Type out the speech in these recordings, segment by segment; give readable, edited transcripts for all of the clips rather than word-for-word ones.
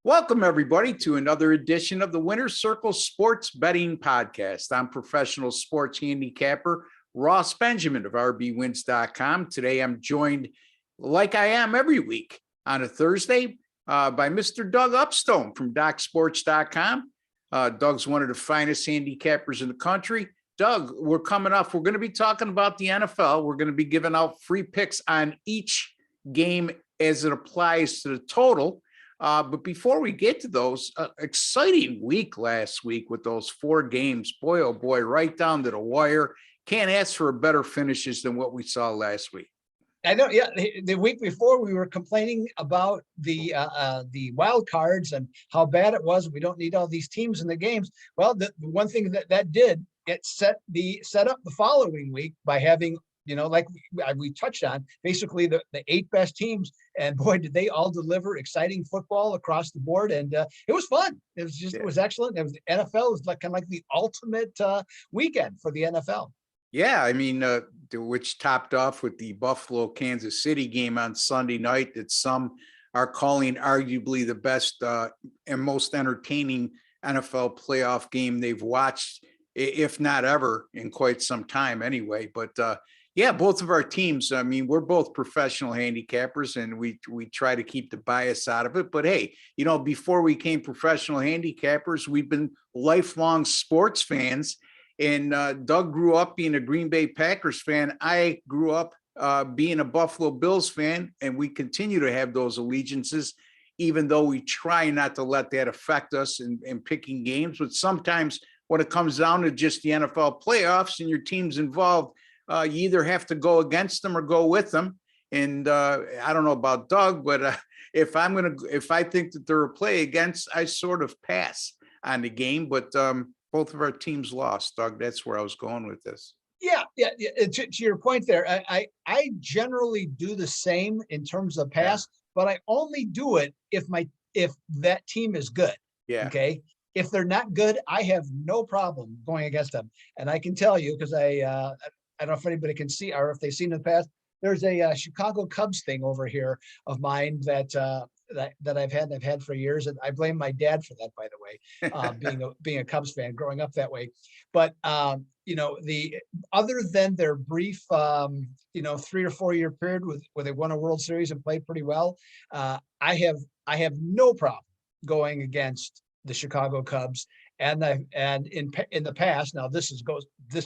Welcome, everybody, to another edition of the Winner's Circle Sports Betting Podcast. I'm professional sports handicapper Ross Benjamin of rbwins.com. Today, I'm joined, like I am every week on a Thursday, by Mr. Doug Upstone from DocSports.com. Doug's one of the finest handicappers in the country. Doug, we're coming up. We're going to be talking about the NFL. We're going to be giving out free picks on each game as it applies to the total. But before we get to those, exciting week last week with those 4 games. Boy, oh boy, right down to the wire. Can't ask for better finishes than what we saw last week. I know. Yeah, the week before we were complaining about the wild cards and how bad it was. We don't need all these teams in the games. Well, the one thing that did get set up the following week by having, like we touched on, basically the 8 best teams, and boy, did they all deliver exciting football across the board. And it was fun. It was excellent. It was the NFL was kind of like the ultimate weekend for the NFL. Yeah, I mean, which topped off with the Buffalo Kansas City game on Sunday night that some are calling arguably the best and most entertaining NFL playoff game they've watched, if not ever, in quite some time anyway. But yeah, both of our teams, I mean, we're both professional handicappers and we try to keep the bias out of it. But hey, before we became professional handicappers, we've been lifelong sports fans. And Doug grew up being a Green Bay Packers fan. I grew up being a Buffalo Bills fan, and we continue to have those allegiances, even though we try not to let that affect us in picking games. But sometimes when it comes down to just the NFL playoffs and your team's involved, you either have to go against them or go with them. And I don't know about Doug, but if I think that they're a play against, I sort of pass on the game. But both of our teams lost, Doug. That's where I was going with this. Yeah. To your point there, I generally do the same in terms of pass, but I only do it if that team is good. Yeah. Okay. If they're not good, I have no problem going against them. And I can tell you, because I don't know if anybody can see or if they've seen in the past, there's a Chicago Cubs thing over here of mine that I've had for years, and I blame my dad for that, by the way, being a Cubs fan, growing up that way. But the other than their brief 3 or 4 year period where they won a World Series and played pretty well, I have no problem going against the Chicago Cubs. And in the past, now this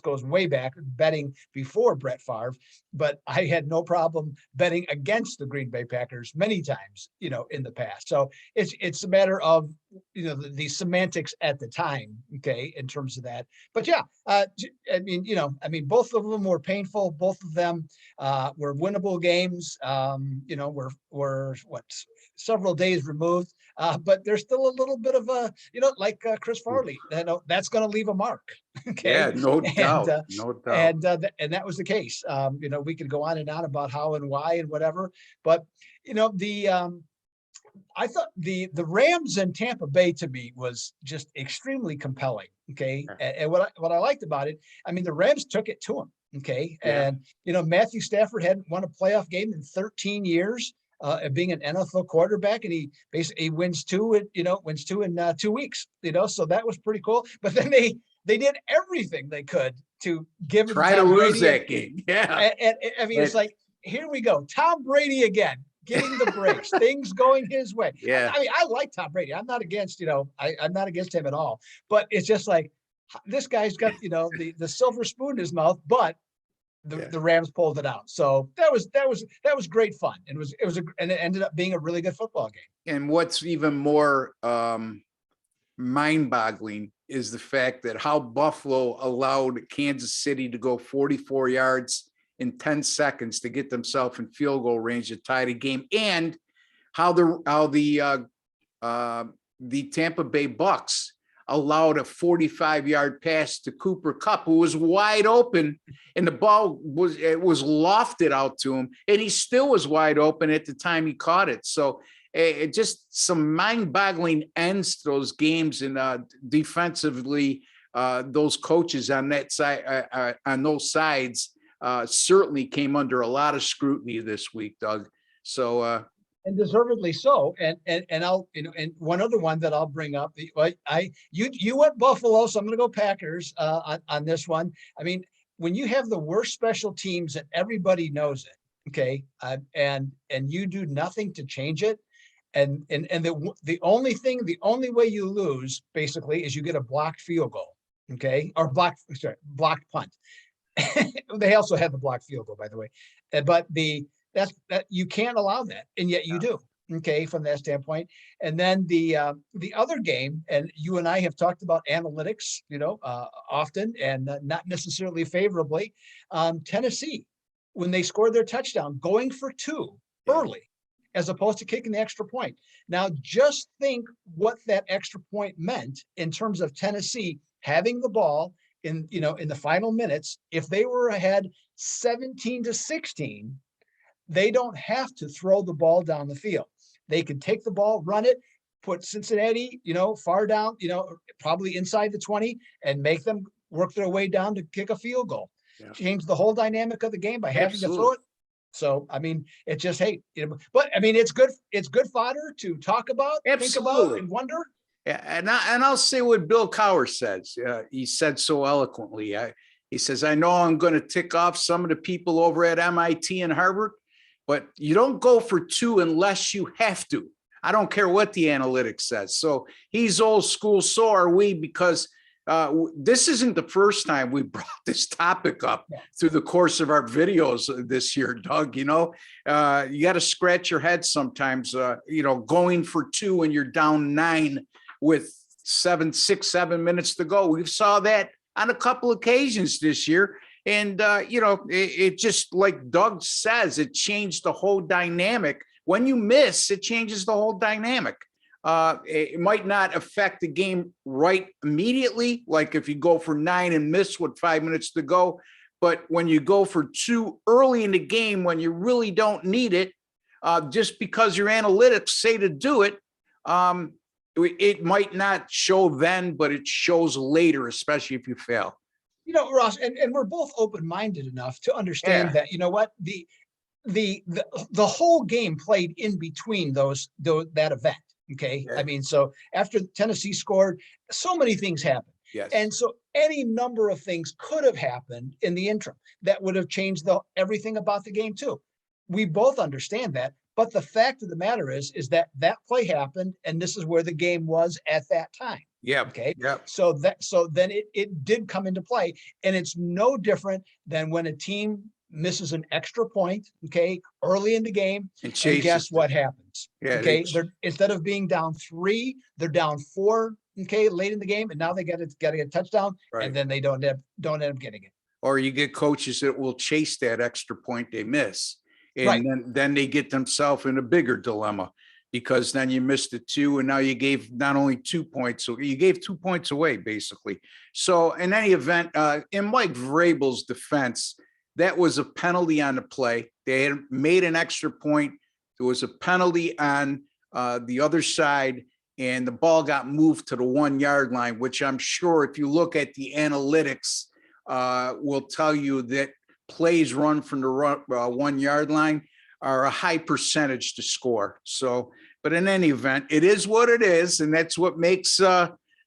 goes way back, betting before Brett Favre, but I had no problem betting against the Green Bay Packers many times, in the past. So it's a matter of the semantics at the time, okay, in terms of that. But yeah, I mean, both of them were painful. Both of them were winnable games. We're several days removed, but there's still a little bit of a like Chris Farley. That's going to leave a mark. Okay. Yeah, no doubt. No doubt. And that was the case. We could go on and on about how and why and whatever, but I thought the Rams and Tampa Bay to me was just extremely compelling. Okay. And what I liked about it, I mean, the Rams took it to them. Okay. Yeah. And, Matthew Stafford hadn't won a playoff game in 13 years. Being an NFL quarterback, and he basically wins 2 in 2 weeks, so that was pretty cool. But then they did everything they could to try to lose that game. Yeah. And I mean, it's like, here we go. Tom Brady again, getting the breaks, things going his way. Yeah. I mean, I like Tom Brady. I'm not against, I'm not against him at all, but it's just like, this guy's got, the silver spoon in his mouth, but the Rams pulled it out. So that was great fun. And and it ended up being a really good football game. And what's even more mind-boggling is the fact that how Buffalo allowed Kansas City to go 44 yards in 10 seconds to get themselves in field goal range to tie the game, and how the Tampa Bay Bucks allowed a 45-yard pass to Cooper Kupp, who was wide open, and the ball was lofted out to him, and he still was wide open at the time he caught it. So it just some mind-boggling ends to those games, and defensively, those coaches on that side, on those sides, certainly came under a lot of scrutiny this week, Doug. So And deservedly so. And I'll, and one other one that I'll bring up. You went Buffalo, so I'm going to go Packers on this one. I mean, when you have the worst special teams and everybody knows it, okay, and you do nothing to change it, and the only way you lose basically is you get a blocked field goal, okay, or blocked punt. They also had the blocked field goal, by the way, but that you can't allow that, and yet you do. Okay, from that standpoint. And then the other game, and you and I have talked about analytics, often, and not necessarily favorably. Tennessee, when they scored their touchdown, going for two early, as opposed to kicking the extra point. Now, just think what that extra point meant in terms of Tennessee having the ball in the final minutes. If they were ahead 17-16. They don't have to throw the ball down the field. They can take the ball, run it, put Cincinnati, far down, probably inside the 20, and make them work their way down to kick a field goal. Yeah. Change the whole dynamic of the game by having to throw it. So, I mean, it just, but I mean, it's good fodder to talk about, think about, and wonder. Yeah, and I'll say what Bill Cowher says. He said so eloquently. He says, I know I'm going to tick off some of the people over at MIT and Harvard, but you don't go for two unless you have to. I don't care what the analytics says. So he's old school. So are we, because this isn't the first time we brought this topic up through the course of our videos this year, Doug. You got to scratch your head sometimes, going for two and you're down 9 with 7 minutes to go. We saw that on a couple occasions this year. And, it just, like Doug says, it changed the whole dynamic. When you miss, it changes the whole dynamic. It might not affect the game right immediately, like if you go for 9 and miss with 5 minutes to go. But when you go for 2 early in the game, when you really don't need it, just because your analytics say to do it, it might not show then, but it shows later, especially if you fail. Ross, and we're both open-minded enough to understand that, the whole game played in between that event. Okay. Yeah. I mean, so after Tennessee scored, so many things happened. Yes. And so any number of things could have happened in the interim that would have changed everything about the game too. We both understand that. But the fact of the matter is that play happened, and this is where the game was at that time. Yeah. Okay. Yeah. So then it did come into play, and it's no different than when a team misses an extra point, okay, early in the game, and guess what happens? Yeah. Okay. They're instead of being down 3, they're down 4, okay, late in the game, and now they got to get a touchdown, right, and then they don't end up getting it. Or you get coaches that will chase that extra point they miss. And then they get themselves in a bigger dilemma, because then you missed the 2 and now you gave not only 2 points, so you gave 2 points away basically. So in any event, in Mike Vrabel's defense, that was a penalty on the play. They had made an extra point. There was a penalty on the other side, and the ball got moved to the 1-yard line, which I'm sure if you look at the analytics will tell you that plays run from the 1-yard line are a high percentage to score. So, but in any event, it is what it is. And that's what makes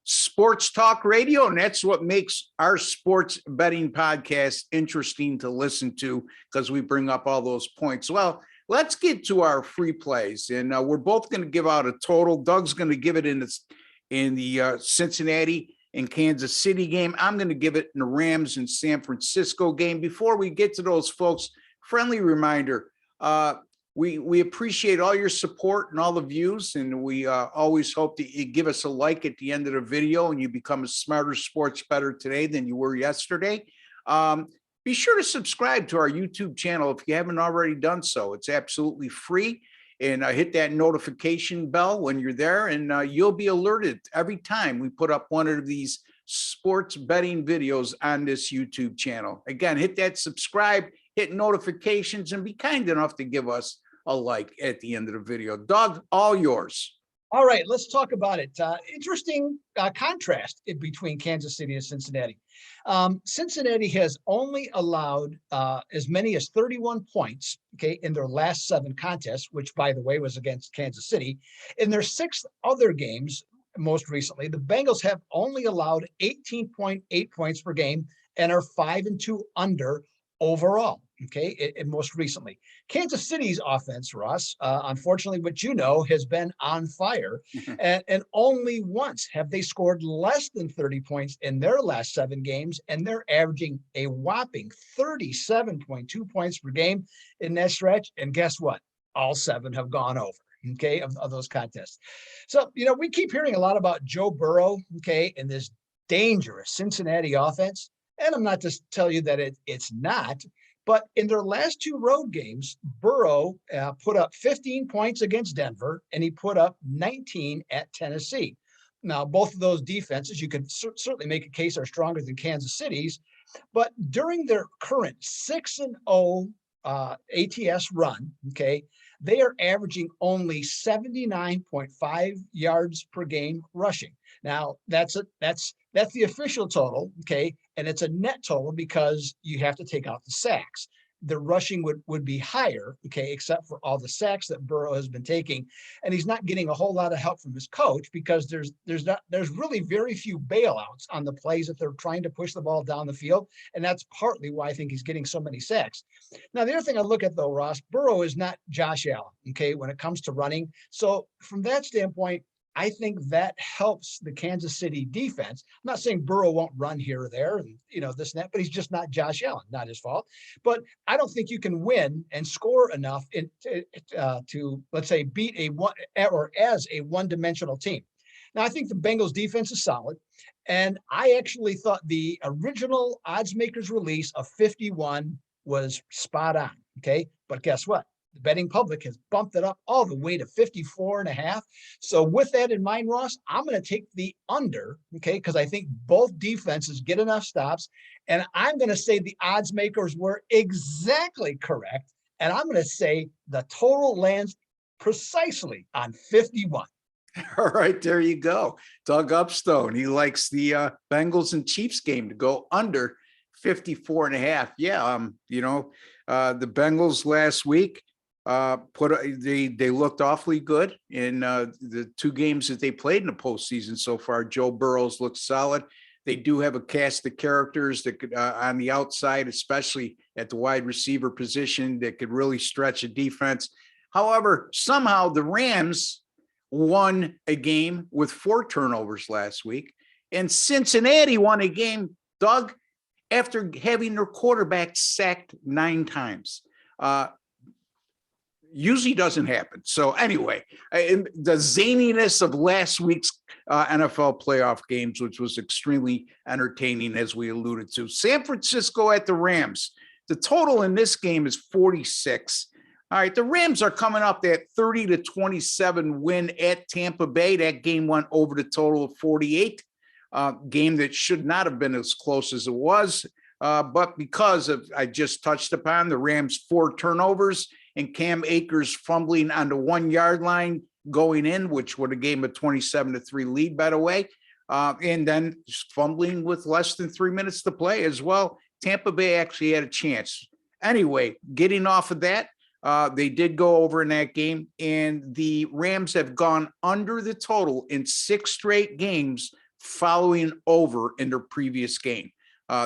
sports talk radio. And that's what makes our sports betting podcast interesting to listen to, because we bring up all those points. Well, let's get to our free plays. And we're both going to give out a total. Doug's going to give it in the Cincinnati and Kansas City game. I'm going to give it in the Rams and San Francisco game. Before we get to those, folks, friendly reminder, we appreciate all your support and all the views, and we always hope that you give us a like at the end of the video and you become a smarter sports bettor today than you were yesterday. Be sure to subscribe to our YouTube channel if you haven't already done so. It's absolutely free. And hit that notification bell when you're there, and you'll be alerted every time we put up one of these sports betting videos on this YouTube channel. Again, hit that subscribe, hit notifications, and be kind enough to give us a like at the end of the video. Doug, all yours. All right, let's talk about it. Interesting contrast between Kansas City and Cincinnati. Cincinnati has only allowed as many as 31 points, okay, in their last 7 contests, which, by the way, was against Kansas City. In their 6 other games, most recently, the Bengals have only allowed 18.8 points per game and are 5-2 under overall. Okay, and most recently, Kansas City's offense, Ross, unfortunately, what you know, has been on fire, and only once have they scored less than 30 points in their last 7 games, and they're averaging a whopping 37.2 points per game in that stretch. And guess what? All 7 have gone over. Okay, of those contests. So, we keep hearing a lot about Joe Burrow, okay, and this dangerous Cincinnati offense. And I'm not to tell you that it's not, but in their last 2 road games, Burrow put up 15 points against Denver, and he put up 19 at Tennessee. Now, both of those defenses, you could certainly make a case, are stronger than Kansas City's, but during their current 6-0 ATS run, okay, they are averaging only 79.5 yards per game rushing. Now, that's the official total, okay, and it's a net total because you have to take out the sacks. The rushing would be higher, okay, except for all the sacks that Burrow has been taking, and he's not getting a whole lot of help from his coach because there's really very few bailouts on the plays that they're trying to push the ball down the field, and that's partly why I think he's getting so many sacks. Now, the other thing I look at though, Ross, Burrow is not Josh Allen, okay, when it comes to running. So from that standpoint, I think that helps the Kansas City defense. I'm not saying Burrow won't run here or there and, this and that, but he's just not Josh Allen, not his fault. But I don't think you can win and score enough to, let's say, beat as a one-dimensional team. Now, I think the Bengals defense is solid. And I actually thought the original odds makers release of 51 was spot on. Okay. But guess what? The betting public has bumped it up all the way to 54.5. So with that in mind, Ross, I'm going to take the under, okay, because I think both defenses get enough stops. And I'm going to say the odds makers were exactly correct. And I'm going to say the total lands precisely on 51. All right, there you go. Doug Upstone, he likes the Bengals and Chiefs game to go under 54.5. Yeah, the Bengals last week, they looked awfully good in the 2 games that they played in the postseason so far. Joe Burrow's looked solid. They do have a cast of characters that could on the outside, especially at the wide receiver position, that could really stretch a defense. However, somehow the Rams won a game with 4 turnovers last week, and Cincinnati won a game, Doug, after having their quarterback sacked 9 times. Usually doesn't happen. So anyway, the zaniness of last week's NFL playoff games, which was extremely entertaining, as we alluded to. San Francisco at the Rams. The total in this game is 46. All right, the Rams are coming up that 30-27 win at Tampa Bay. That game went over the total of 48. Game that should not have been as close as it was. But because of, I just touched upon, the Rams' 4 turnovers and Cam Akers fumbling on the 1-yard line going in, which would have gave him a 27-3 lead, by the way. And then fumbling with less than 3 minutes to play as well. Tampa Bay actually had a chance. Anyway, getting off of that, they did go over in that game, and the Rams have gone under the total in 6 straight games following over in their previous game.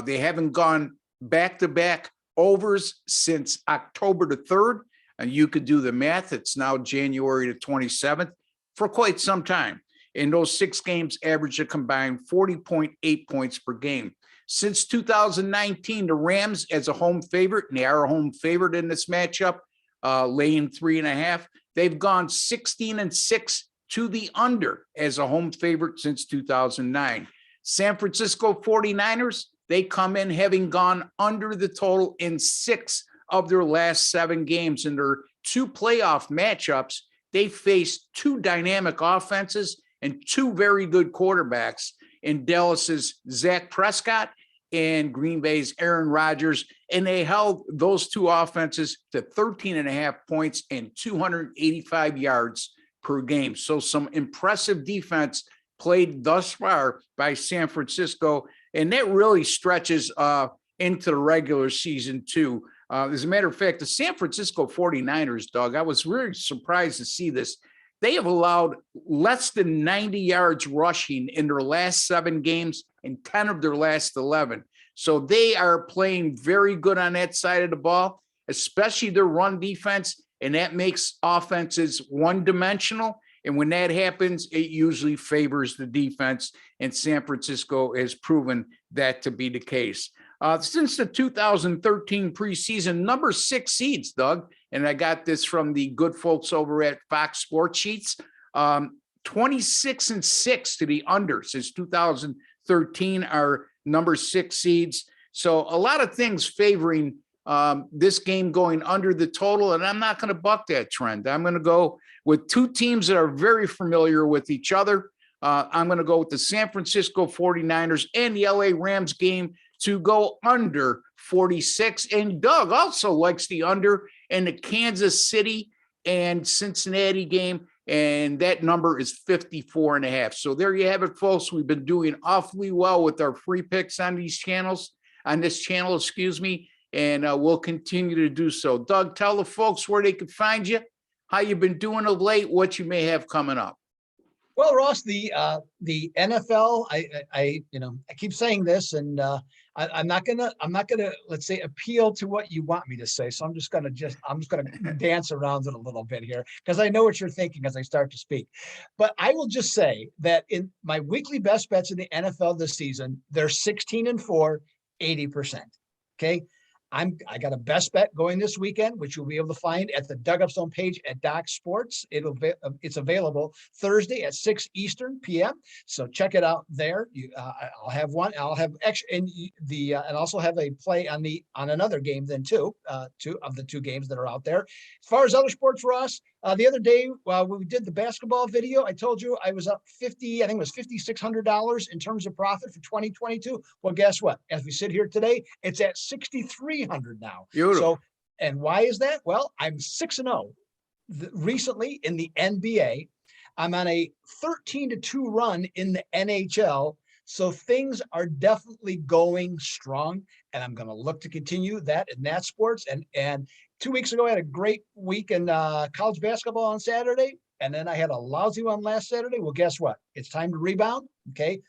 They haven't gone back-to-back overs since October the 3rd. And you could do the math. It's now January the 27th, for quite some time. In those 6 games, average a combined 40.8 points per game. Since 2019, the Rams as a home favorite, and they are a home favorite in this matchup, laying 3.5. They've gone 16-6 to the under as a home favorite since 2009. San Francisco 49ers, they come in having gone under the total in 6 of their last 7 games. In their 2 playoff matchups, they faced 2 dynamic offenses and 2 very good quarterbacks in Dallas's Dak Prescott and Green Bay's Aaron Rodgers. And they held those 2 offenses to 13.5 points and 285 yards per game. So some impressive defense played thus far by San Francisco, and that really stretches into the regular season too. As a matter of fact, the San Francisco 49ers, Doug, I was really surprised to see this. They have allowed less than 90 yards rushing in their last 7 games and 10 of their last 11. So they are playing very good on that side of the ball, especially their run defense, and that makes offenses one-dimensional. And when that happens, it usually favors the defense, and San Francisco has proven that to be the case. Since the 2013 preseason, number 6 seeds, Doug, and I got this from the good folks over at Fox Sports Sheets, 26-6 to the under since 2013 are number 6 seeds. So a lot of things favoring this game going under the total, and I'm not going to buck that trend. I'm going to go with 2 teams that are very familiar with each other. I'm going to go with the San Francisco 49ers and the LA Rams game to go under 46. And Doug also likes the under in the Kansas City and Cincinnati game, and that number is 54.5. So there you have it, folks. We've been doing awfully well with our free picks on these channels, on this channel, excuse me, and we'll continue to do so. Doug, tell the folks where they can find you, how you've been doing of late, what you may have coming up. Well, Ross, the NFL, I keep saying this, and I'm not gonna, let's say, appeal to what you want me to say. So I'm just gonna dance around it a little bit here, because I know what you're thinking as I start to speak. But I will just say that in my weekly best bets in the NFL this season, they're 16-4, 80%. Okay. I got a best bet going this weekend, which you'll be able to find at the Doug Upstone page at Doc Sports. It's available Thursday at 6 Eastern PM. So check it out there. I'll have one. I'll have extra, and also have a play on another game then too. 2 of the 2 games that are out there. As far as other sports for us, the other day when we did the basketball video, I told you I was up I think it was $5,600 in terms of profit for 2022. Well, guess what? As we sit here today, it's at $6,300 now. Beautiful. So, and why is that? Well, I'm 6-0 recently in the NBA. I'm on a 13-2 run in the NHL. So things are definitely going strong, and I'm going to look to continue that in that sports. And 2 weeks ago, I had a great week in college basketball on Saturday, and then I had a lousy one last Saturday. Well, guess what? It's time to rebound. Okay.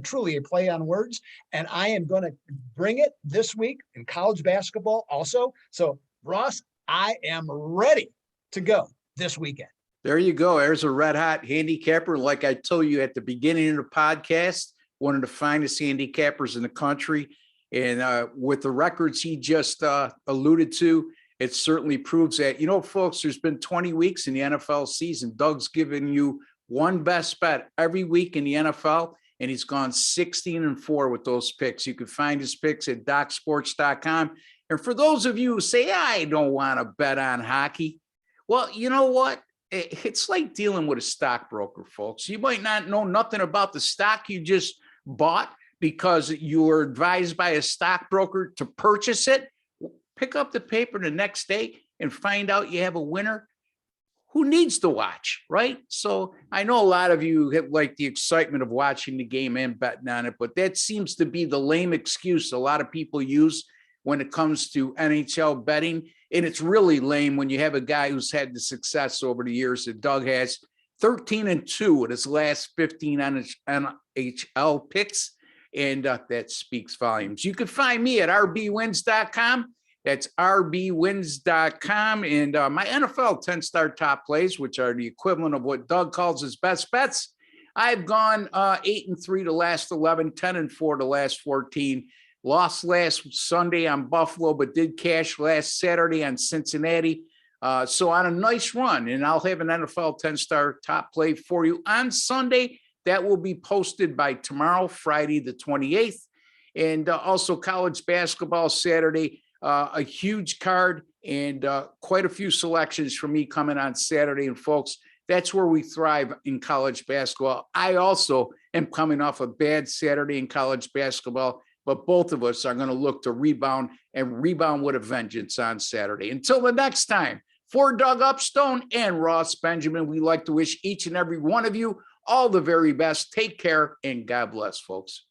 Truly a play on words, and I am going to bring it this week in college basketball also. So Ross, I am ready to go this weekend. There you go. There's a red hot handicapper. Like I told you at the beginning of the podcast, one of the finest handicappers in the country. And with the records he just alluded to, it certainly proves that. You know, folks, there's been 20 weeks in the NFL season. Doug's given you one best bet every week in the NFL, and he's gone 16-4 with those picks. You can find his picks at docsports.com. And for those of you who say, I don't want to bet on hockey, well, you know what? It's like dealing with a stockbroker, folks. You might not know nothing about the stock you just bought because you were advised by a stockbroker to purchase it. Pick up the paper the next day and find out you have a winner. Who needs to watch, right? So I know a lot of you have like the excitement of watching the game and betting on it, but that seems to be the lame excuse a lot of people use when it comes to NHL betting. And it's really lame when you have a guy who's had the success over the years that Doug has, 13-2 in his last 15 NHL picks. And that speaks volumes. You can find me at rbwins.com. That's rbwins.com. And my NFL 10-star top plays, which are the equivalent of what Doug calls his best bets. I've gone 8-3 the last 11, 10-4 the last 14. Lost last Sunday on Buffalo, but did cash last Saturday on Cincinnati. So on a nice run, and I'll have an NFL 10-star top play for you on Sunday. That will be posted by tomorrow, Friday the 28th. And also college basketball Saturday, a huge card and quite a few selections from me coming on Saturday. And folks, that's where we thrive in college basketball. I also am coming off a bad Saturday in college basketball, but both of us are going to look to rebound and rebound with a vengeance on Saturday. Until the next time, For Doug Upstone and Ross Benjamin, we like to wish each and every one of you all the very best. Take care and God bless, folks.